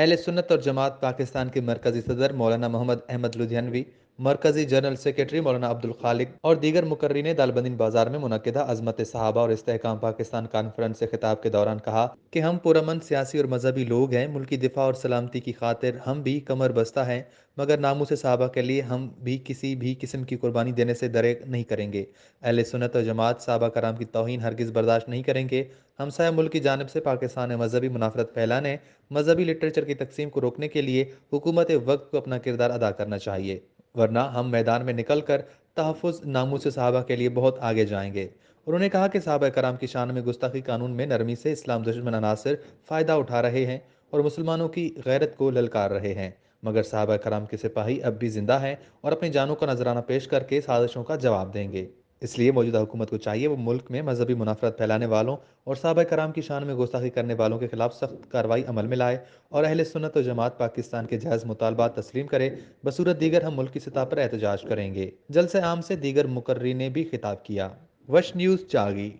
اہل سنت اور جماعت پاکستان کے مرکزی صدر مولانا محمد احمد لدھیانوی، مرکزی جنرل سیکرٹری مولانا عبدالخالق اور دیگر مقررین نے دالبندین بازار میں منعقدہ عظمت صحابہ اور استحکام پاکستان کانفرنس سے خطاب کے دوران کہا کہ ہم پرامن سیاسی اور مذہبی لوگ ہیں، ملکی دفاع اور سلامتی کی خاطر ہم بھی کمر بستہ ہیں، مگر ناموس صحابہ کے لیے ہم بھی کسی بھی قسم کی قربانی دینے سے درے نہیں کریں گے۔ اہل سنت اور جماعت صحابہ کرام کی توہین ہرگز برداشت نہیں کریں گے۔ ہمسایہ ملک کی جانب سے پاکستان میں مذہبی منافرت پھیلانے، مذہبی لٹریچر کی تقسیم کو روکنے کے لیے حکومت وقت کو اپنا کردار ادا کرنا چاہیے، ورنہ ہم میدان میں نکل کر تحفظ ناموس صحابہ کے لیے بہت آگے جائیں گے۔ انہوں نے کہا کہ صحابہ کرام کی شان میں گستاخی قانون میں نرمی سے اسلام دشمن عناصر فائدہ اٹھا رہے ہیں اور مسلمانوں کی غیرت کو للکار رہے ہیں، مگر صحابہ کرام کے سپاہی اب بھی زندہ ہیں اور اپنی جانوں کا نذرانہ پیش کر کے سازشوں کا جواب دیں گے۔ اس لیے موجودہ حکومت کو چاہیے وہ ملک میں مذہبی منافرت پھیلانے والوں اور صحابہ کرام کی شان میں گستاخی کرنے والوں کے خلاف سخت کارروائی عمل میں لائے اور اہل سنت و جماعت پاکستان کے جائز مطالبات تسلیم کرے، بصورت دیگر ہم ملکی سطح پر احتجاج کریں گے۔ جلسہ عام سے دیگر مقررین نے بھی خطاب کیا۔ وش نیوز چاگی۔